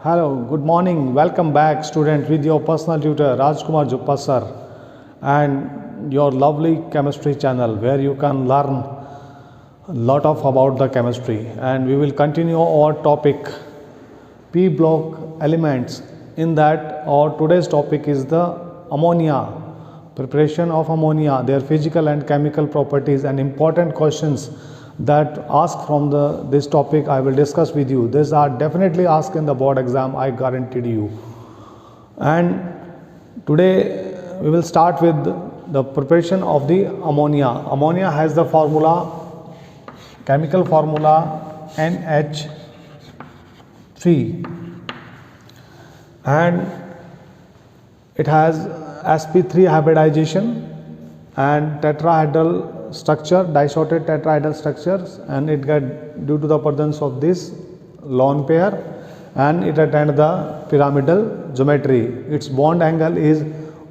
Hello, good morning. Welcome back, student, with your personal tutor Rajkumar Juppa sir, and your lovely chemistry channel where you can learn a lot of about the chemistry. And we will continue our topic P block elements. In that, our today's topic is the ammonia, preparation of ammonia, their physical and chemical properties, and important questions that ask from this topic I will discuss with you. These are definitely asked in the board exam, I guaranteed you. And today we will start with the preparation of the ammonia. Ammonia has the chemical formula NH3, and it has sp3 hybridization and tetrahedral structure, disordered tetrahedral structures, and it get due to the presence of this lone pair, and it attained the pyramidal geometry. Its bond angle is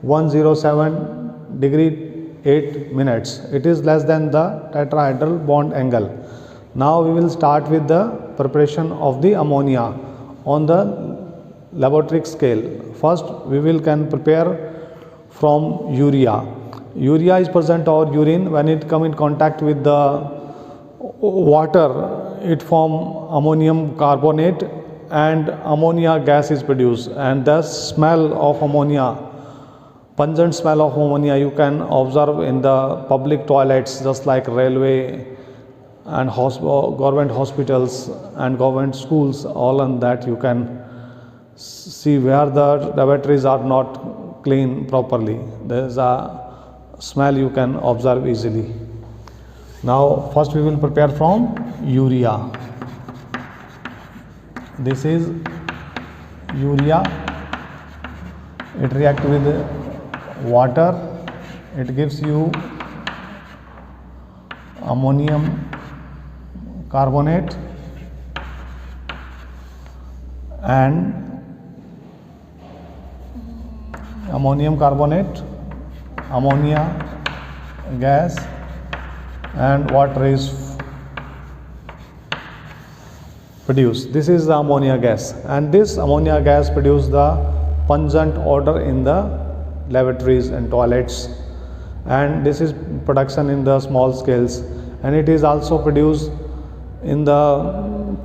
107 degree 8 minutes. It is less than the tetrahedral bond angle. Now we will start with the preparation of the ammonia on the laboratory scale. First we can prepare from urea. Urea is present or urine. When it come in contact with the water, it form ammonium carbonate and ammonia gas is produced, and the smell of ammonia, pungent smell of ammonia, you can observe in the public toilets just like railway and government hospitals and government schools. All on that you can see where the lavatories are not clean properly. There is a smell you can observe easily. Now first we will prepare from urea. This is urea. It reacts with water. It gives you ammonium carbonate and ammonia gas, and water is produced. This is the ammonia gas, and this ammonia gas produces the pungent odor in the lavatories and toilets, and this is production in the small scales, and it is also produced in the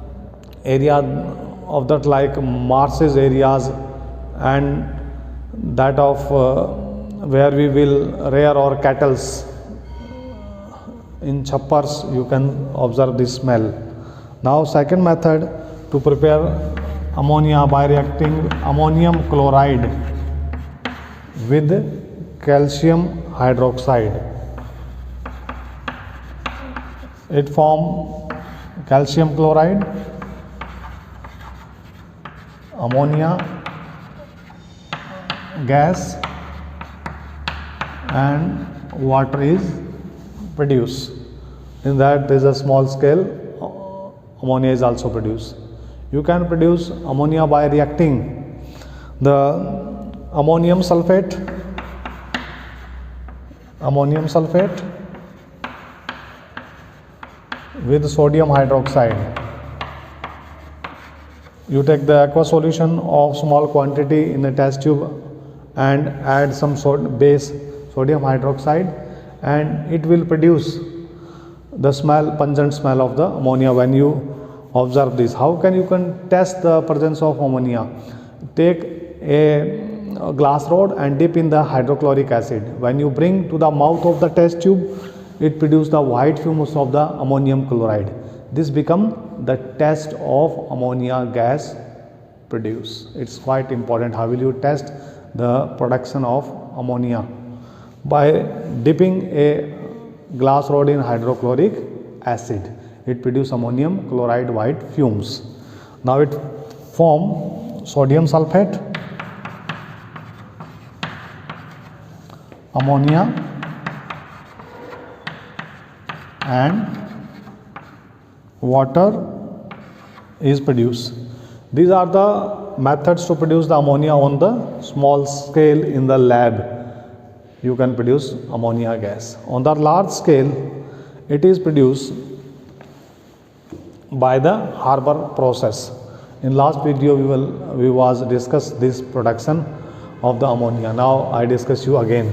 area of that like marshes areas and that of where we will rear our cattle in chappers. You can observe this smell. Now second method to prepare ammonia by reacting ammonium chloride with calcium hydroxide. It form calcium chloride, ammonia gas, and water is produced. In that there is a small scale ammonia is also produced. You can produce ammonia by reacting the ammonium sulfate with sodium hydroxide. You take the aqueous solution of small quantity in a test tube and add some base sodium hydroxide, and it will produce the pungent smell of the ammonia when you observe this. How can you test the presence of ammonia? Take a glass rod and dip in the hydrochloric acid. When you bring to the mouth of the test tube, it produces the white fumes of the ammonium chloride. This become the test of ammonia gas produced. It's quite important. How will you test the production of ammonia? By dipping a glass rod in hydrochloric acid. It produces ammonium chloride white fumes. Now it form sodium sulfate, ammonia, and water is produced. These are the methods to produce the ammonia on the small scale in the lab. You can produce ammonia gas. On the large scale, it is produced by the Haber process. In last video we was discuss this production of the ammonia. Now I discuss you again.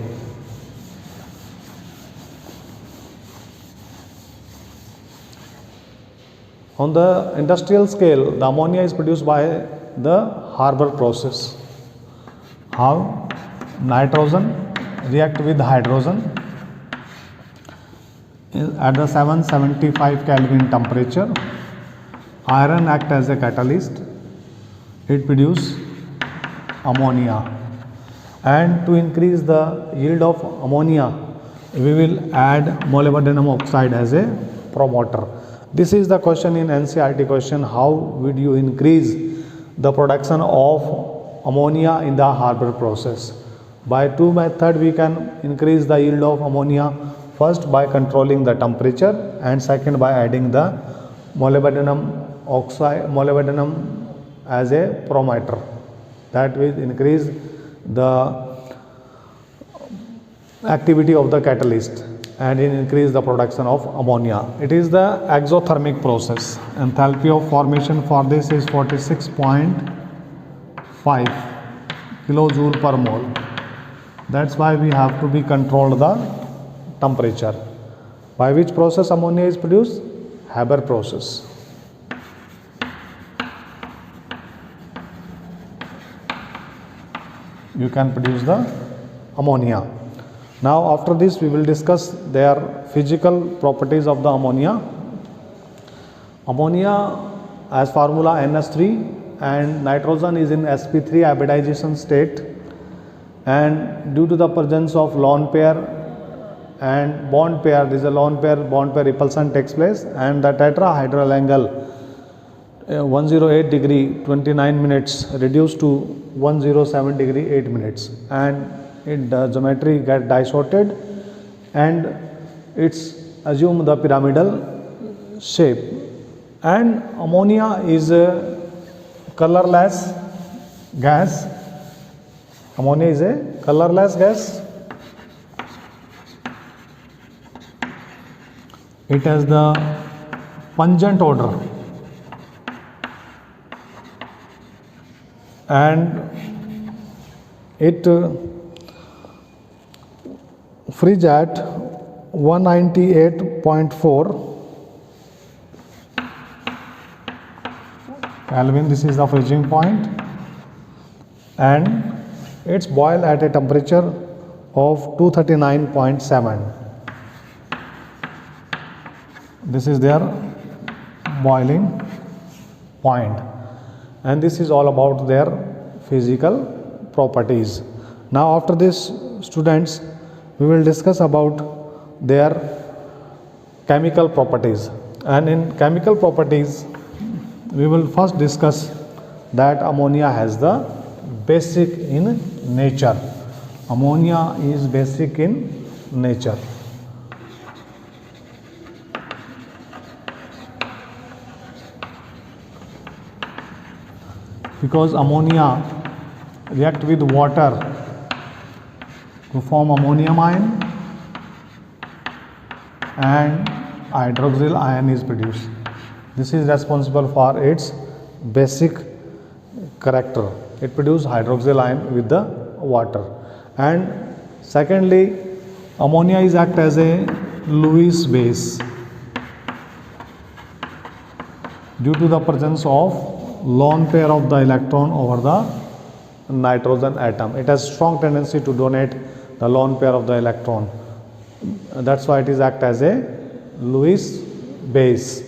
On the industrial scale, the ammonia is produced by the Haber process. How? Nitrogen react with hydrogen at the 775 Kelvin temperature. Iron act as a catalyst. It produce ammonia, and to increase the yield of ammonia we will add molybdenum oxide as a promoter. This is the question in NCERT question: how would you increase the production of ammonia in the Haber process? By two method we can increase the yield of ammonia. First, by controlling the temperature, and second, by adding the molybdenum oxide, molybdenum as a promoter. That will increase the activity of the catalyst and increase the production of ammonia. It is the exothermic process. Enthalpy of formation for this is 46.5 kilojoule per mole. That's why we have to be controlled the temperature. By which process ammonia is produced? Haber process. You can produce the ammonia. Now after this we will discuss their physical properties of the ammonia. Ammonia as formula NH3, and nitrogen is in sp3 hybridization state, and due to the presence of lone pair and bond pair, this is a lone pair bond pair repulsion takes place, and the tetrahedral angle 108 degree 29 minutes reduced to 107 degree 8 minutes, and the geometry get distorted and it's assume the pyramidal shape. And ammonia is a colorless gas. Ammonia is a colorless gas. It has the pungent odor, and it freeze at 198.4 Kelvin. This is the freezing point, and it's boil at a temperature of 239.7. This is their boiling point, and this is all about their physical properties. Now after this, students, we will discuss about their chemical properties, and in chemical properties we will first discuss that ammonia has the basic in nature. Ammonia is basic in nature. Because ammonia react with water to form ammonium ion, and hydroxyl ion is produced. This is responsible for its basic character. It produces hydroxyl ion with the water. And secondly, ammonia is act as a Lewis base due to the presence of lone pair of the electron over the nitrogen atom. It has strong tendency to donate the lone pair of the electron. That's why it is act as a Lewis base.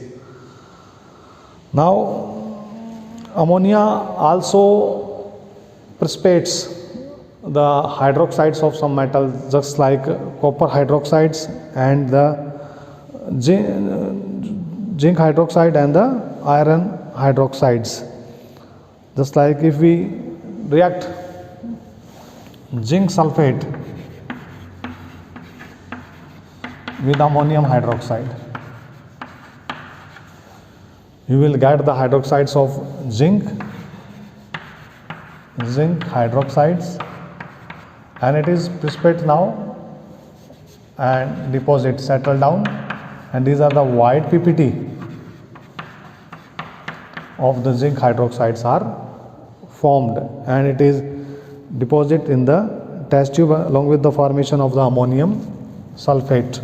Now ammonia also precipitates the hydroxides of some metals, just like copper hydroxides and the zinc hydroxide and the iron hydroxides. Just like if we react zinc sulfate with ammonium hydroxide, you will get the hydroxides of zinc hydroxides, and it is precipitate now and deposit settle down, and these are the white PPT. of the zinc hydroxides are formed, and it is deposited in the test tube along with the formation of the ammonium sulfate.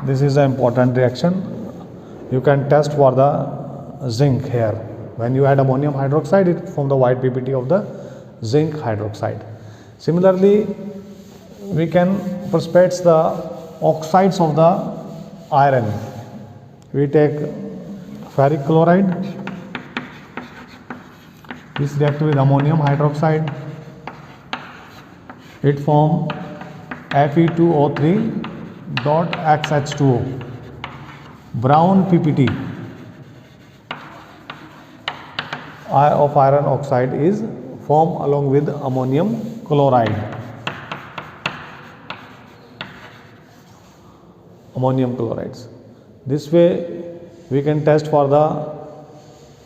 This is an important reaction. You can test for the zinc here. When you add ammonium hydroxide, it forms the white PPT of the zinc hydroxide. Similarly, we can precipitate the oxides of the iron. We take ferric chloride. This reacts with ammonium hydroxide. It forms Fe2O3 dot XH2O, brown PPT of iron oxide is formed along with ammonium chloride. This way we can test for the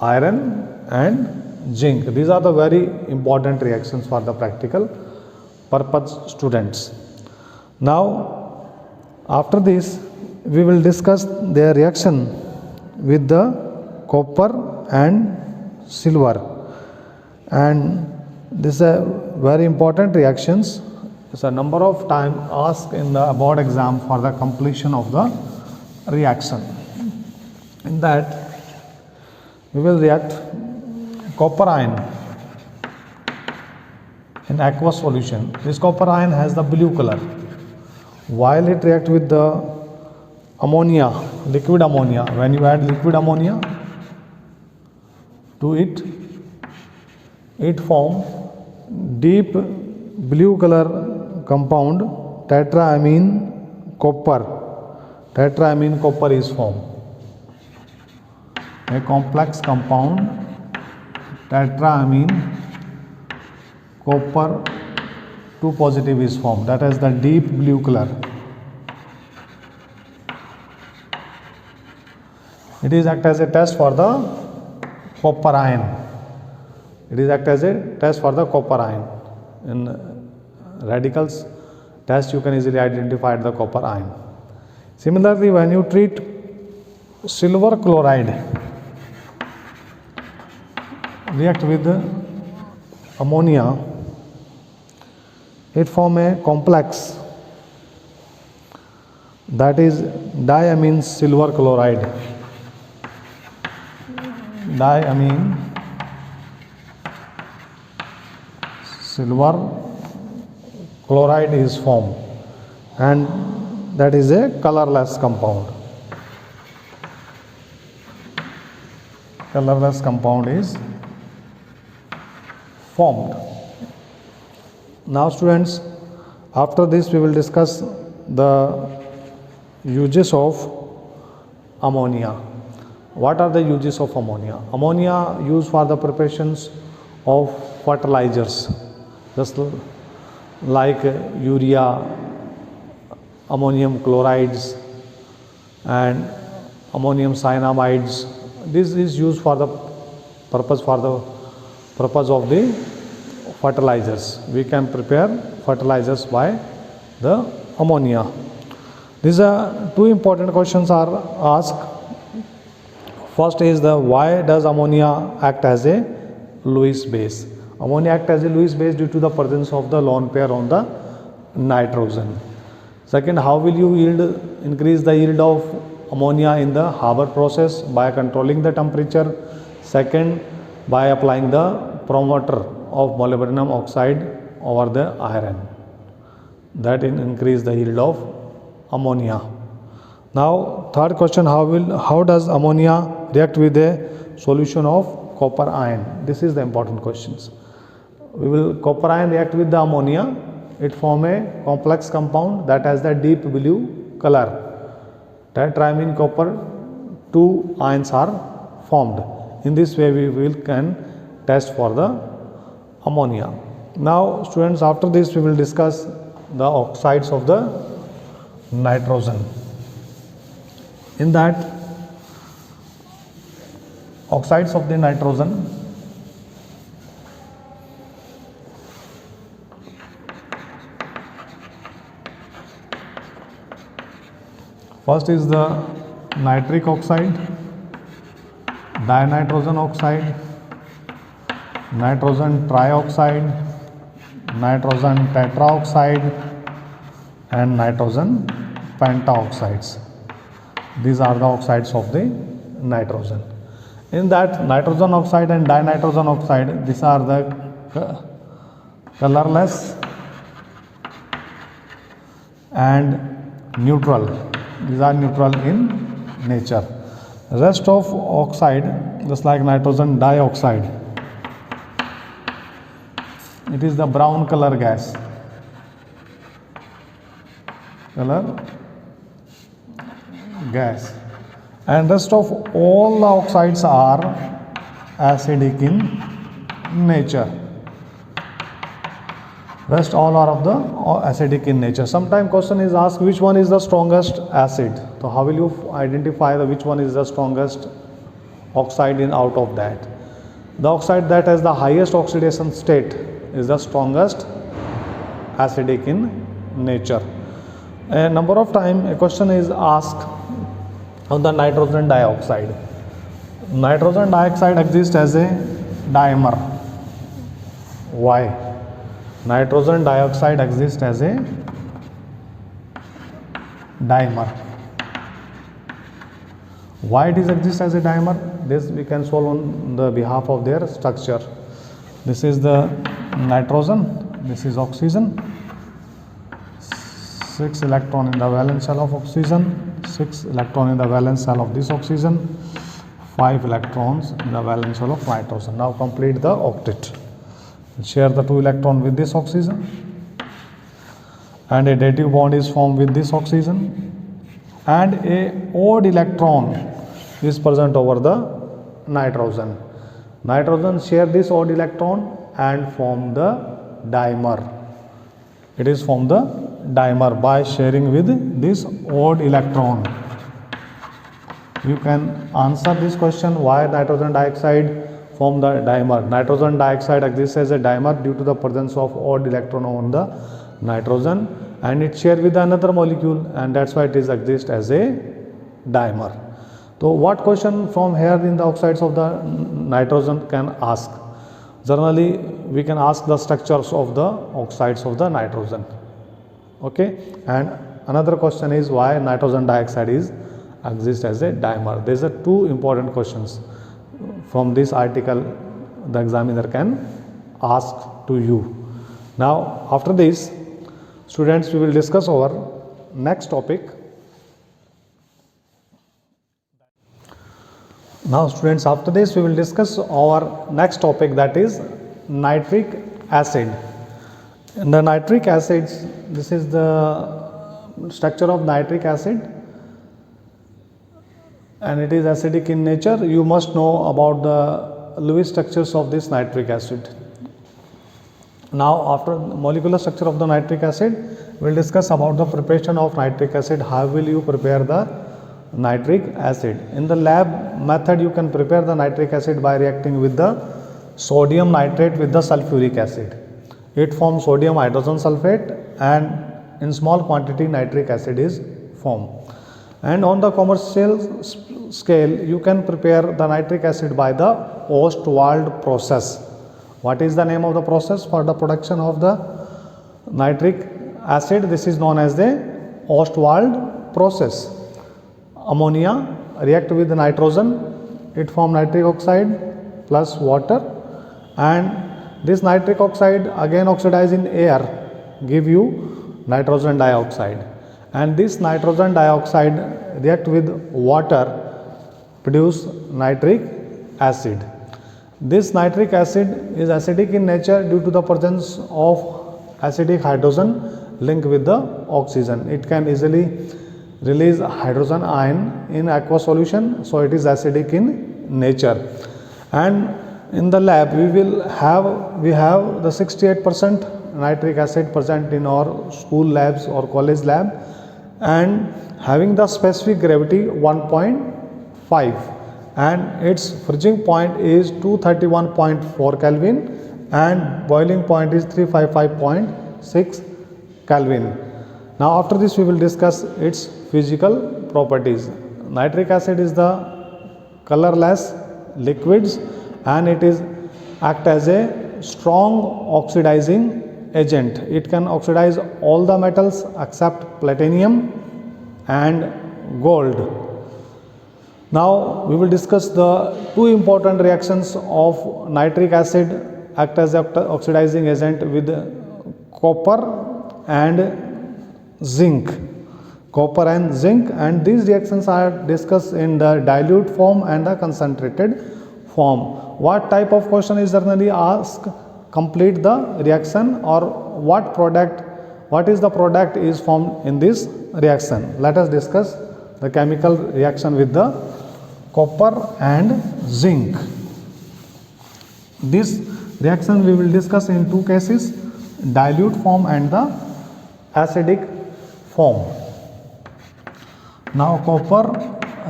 iron and zinc. These are the very important reactions for the practical purpose students. Now after this we will discuss their reaction with the copper and silver, and this is a very important reactions. It's a number of time asked in the board exam for the completion of the reaction. In that we will react copper ion in aqueous solution. This copper ion has the blue color. While it reacts with the ammonia, liquid ammonia, when you add liquid ammonia to it, it forms deep blue color compound tetraamine copper. Tetraamine copper is formed. A complex compound tetraamine copper 2 positive is formed, that is the deep blue color. It is act as a test for the copper ion. In radicals test you can easily identify the copper ion. Similarly, when you treat silver chloride react with ammonia, it forms a complex, that is diamine silver chloride. Diamine silver chloride is formed, and that is a colorless compound. Is formed. Now students, after this we will discuss the uses of ammonia. What are the uses of ammonia? Ammonia used for the preparations of fertilizers, just like urea, ammonium chlorides and ammonium cyanamides. This is used for the purpose of the fertilizers. We can prepare fertilizers by the ammonia. These are two important questions are asked. First is the why does ammonia act as a Lewis base? Ammonia acts as a Lewis base due to the presence of the lone pair on the nitrogen. Second, how will you increase the yield of ammonia in the Haber process? By controlling the temperature. Second, by applying the promoter of molybdenum oxide over the iron, that increase the yield of ammonia. Now third question, how does ammonia react with a solution of copper ion? This is the important questions. Copper ion react with the ammonia, it form a complex compound that has the deep blue color. Tetraamine copper 2 ions are formed. In this way we can test for the ammonia. Now students, after this we will discuss the oxides of the nitrogen. In that, oxides of the nitrogen First is the nitric oxide, dinitrogen oxide, nitrogen trioxide, nitrogen tetraoxide, and nitrogen pentaoxides. These are the oxides of the nitrogen. In that nitrogen oxide and dinitrogen oxide, these are the colorless and neutral. These are neutral in nature. Rest of oxide, just like nitrogen dioxide, it is the brown color gas. And rest of all the oxides are acidic in nature. Rest all are of the acidic in nature. Sometimes question is asked which one is the strongest acid. So how will you identify which one is the strongest oxide in out of that? The oxide that has the highest oxidation state is the strongest acidic in nature. A number of times a question is asked on the nitrogen dioxide. Nitrogen dioxide exists as a dimer. Why? Nitrogen dioxide exists as a dimer. Why it is exists as a dimer? This we can solve on the behalf of their structure. This is the nitrogen, this is oxygen. 6 electron in the valence shell of oxygen, 6 electron in the valence shell of this oxygen, 5 electrons in the valence shell of nitrogen. Now complete the octet. Share the 2 electron with this oxygen, and a dative bond is formed with this oxygen, and a odd electron is present over the nitrogen. Nitrogen share this odd electron and form the dimer. It is formed the dimer by sharing with this odd electron. You can answer this question why nitrogen dioxide form the dimer. Nitrogen dioxide exists as a dimer due to the presence of odd electron on the nitrogen, and it share with another molecule, and that's why it is exist as a dimer. So what question from here in the oxides of the nitrogen can ask? Generally we can ask the structures of the oxides of the nitrogen. Okay, and another question is why nitrogen dioxide is exist as a dimer. These are two important questions from this article the examiner can ask to you. Now after this, students, we will discuss our next topic. Now students, after this we will discuss our next topic, that is nitric acid. In the nitric acids, this is the structure of nitric acid, and it is acidic in nature. You must know about the Lewis structures of this nitric acid. Now after molecular structure of the nitric acid, we will discuss about the preparation of nitric acid. How will you prepare the nitric acid? In the lab method, you can prepare the nitric acid by reacting with the sodium nitrate with the sulfuric acid. It forms sodium hydrogen sulfate, and in small quantity nitric acid is formed. And on the commercial scale, you can prepare the nitric acid by the Ostwald process. What is the name of the process for the production of the nitric acid? This is known as the Ostwald process. Ammonia react with the nitrogen, it form nitric oxide plus water, and this nitric oxide again oxidize in air, give you nitrogen dioxide, and this nitrogen dioxide react with water, produce nitric acid. This nitric acid is acidic in nature due to the presence of acidic hydrogen linked with the oxygen. It can easily release hydrogen ion in aqueous solution, so it is acidic in nature. And in the lab we have the 68% nitric acid present in our school labs or college lab, and having the specific gravity 1.5, and its freezing point is 231.4 Kelvin and boiling point is 355.6 Kelvin. Now after this we will discuss its physical properties. Nitric acid is the colorless liquids and it is act as a strong oxidizing agent. It can oxidize all the metals except platinum and gold. Now we will discuss the two important reactions of nitric acid act as a oxidizing agent with copper and zinc. Copper and zinc, and these reactions are discussed in the dilute form and the concentrated form. What type of question is generally asked? Complete the reaction, or what is the product is formed in this reaction. Let us discuss the chemical reaction with the copper and zinc. This reaction we will discuss in two cases, dilute form and the acidic form. Now copper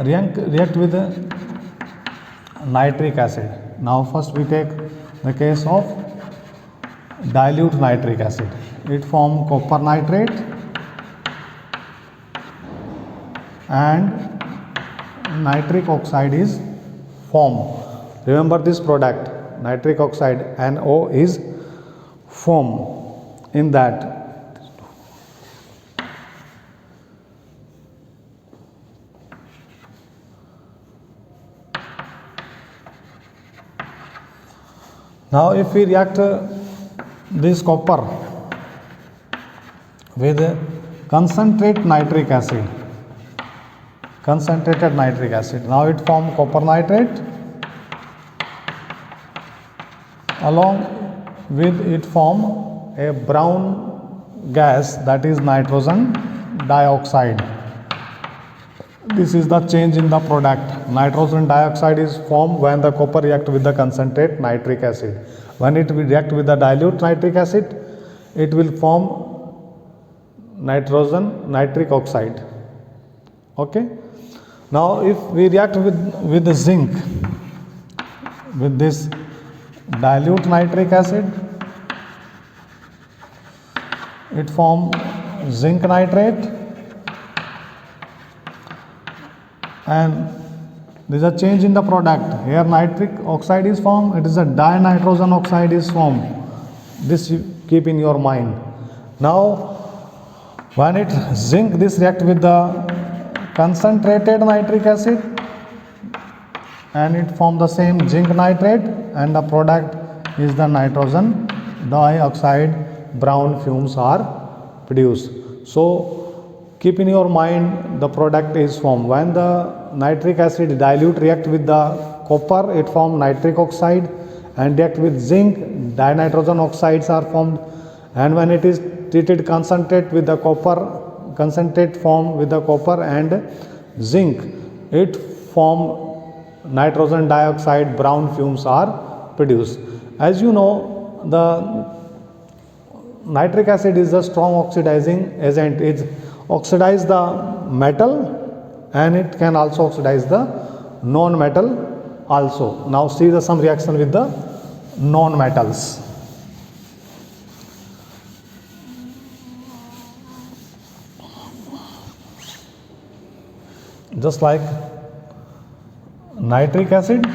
react with nitric acid. Now first we take the case of dilute nitric acid. It form copper nitrate and nitric oxide is formed. Remember this product, nitric oxide, NO, is formed in that. Now if we react this copper with concentrated nitric acid, now it form copper nitrate, along with it form a brown gas, that is nitrogen dioxide. This is the change in the product. Nitrogen dioxide is formed when the copper react with the concentrate nitric acid. When it will react with the dilute nitric acid, it will form nitric oxide. Okay. Now if we react with the zinc, with this dilute nitric acid, it form zinc nitrate, and there is a change in the product. Here nitric oxide is formed, it is a dinitrogen oxide is formed. This you keep in your mind. Now when it zinc, this react with the concentrated nitric acid and it form the same zinc nitrate, and the product is the nitrogen dioxide. Brown fumes are produced. So keep in your mind the product is formed. When the nitric acid dilute react with the copper, it form nitric oxide, and react with zinc, dinitrogen oxides are formed. And when it is treated concentrate with the copper, concentrate form with the copper and zinc, it form nitrogen dioxide. Brown fumes are produced. As you know, the nitric acid is a strong oxidizing agent. It oxidize the metal and it can also oxidize the non-metal also. Now see the some reaction with the non-metals. Just like nitric acid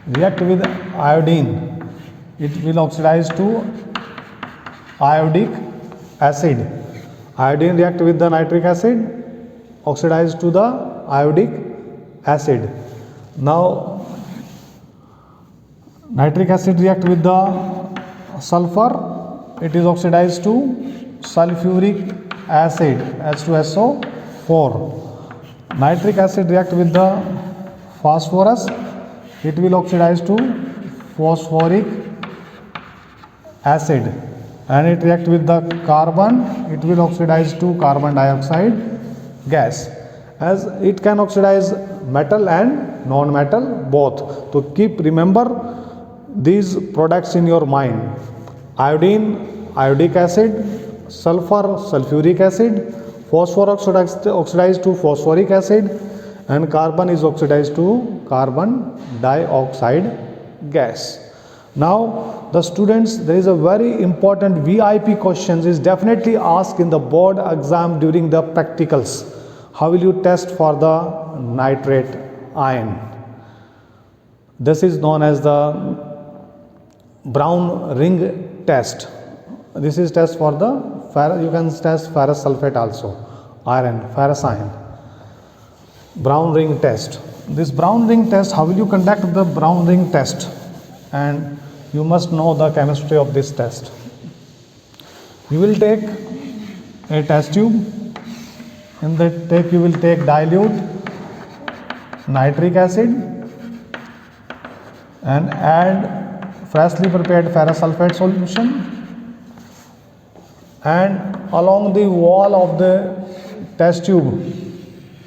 react with iodine, it will oxidize to iodic acid. Iodine react with the nitric acid, oxidize to the iodic acid. Now nitric acid react with the sulfur, it is oxidized to sulfuric acid, H2SO4. Nitric acid react with the phosphorus, it will oxidize to phosphoric acid. And it react with the carbon, it will oxidize to carbon dioxide gas, as it can oxidize metal and non-metal both. So keep remember these products in your mind: iodine, iodic acid, sulfur, sulfuric acid, phosphorus oxidized to phosphoric acid, and carbon is oxidized to carbon dioxide gas. Now the students, there is a very important VIP questions is definitely asked in the board exam during the practicals. How will you test for the nitrate ion? This is known as the brown ring test. This is test for the you can test ferrous sulfate also, iron, ferrous ion. Brown ring test. This brown ring test, how will you conduct the brown ring test? And you must know the chemistry of this test. You will take a test tube. In that take you will take dilute nitric acid and add freshly prepared ferrous sulfate solution, and along the wall of the test tube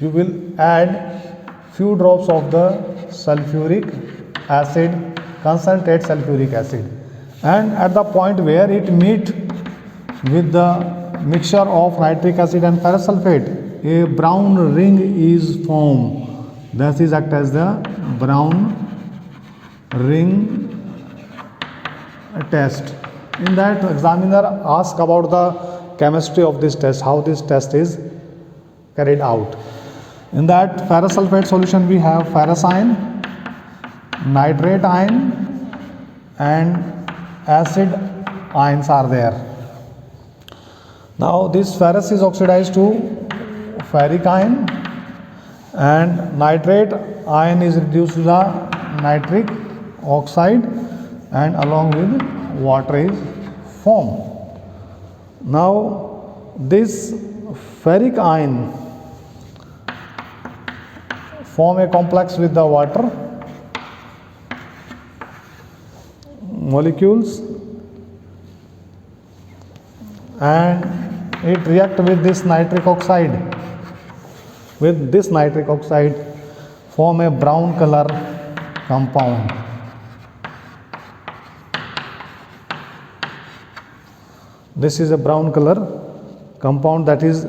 you will add few drops of the sulfuric acid, concentrate sulfuric acid, and at the point where it meet with the mixture of nitric acid and ferrous sulfate, a brown ring is formed. This is act as the brown ring test. In that, examiner asks about the chemistry of this test, how this test is carried out. In that ferrous sulfate solution we have ferrous ion, nitrate ion and acid ions are there. Now this ferrous is oxidized to ferric ion and nitrate ion is reduced to the nitric oxide and along with water is formed. Now this ferric ion form a complex with the water molecules and it react with this nitric oxide. With this nitric oxide form a brown color compound. This is a brown color compound that is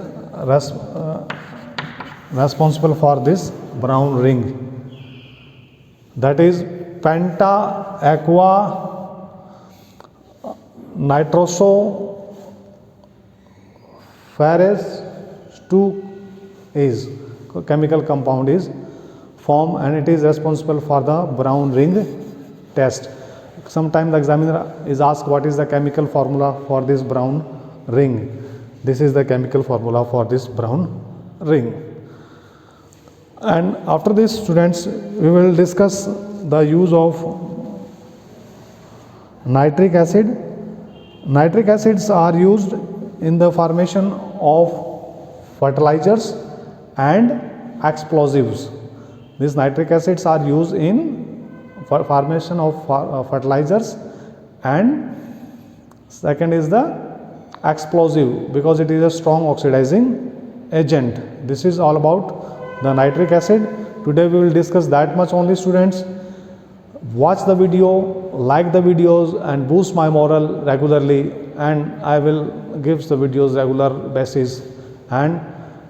responsible for this brown ring. That is penta aqua nitroso ferrous 2 is chemical compound is formed and it is responsible for the brown ring test. Sometimes the examiner is asked what is the chemical formula for this brown ring. This is the chemical formula for this brown ring. And after this, students, we will discuss the use of nitric acid. Nitric acids are used in the formation of fertilizers and explosives. These nitric acids are used in formation of fertilizers, and second is the explosive because it is a strong oxidizing agent. This is all about the nitric acid. Today we will discuss that much only, students. Watch the video, like the videos and boost my morale regularly, and I will give the videos regular basis, and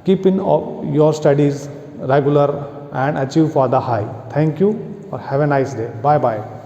keep in your studies regular and achieve for the high. Thank you or have a nice day. Bye bye.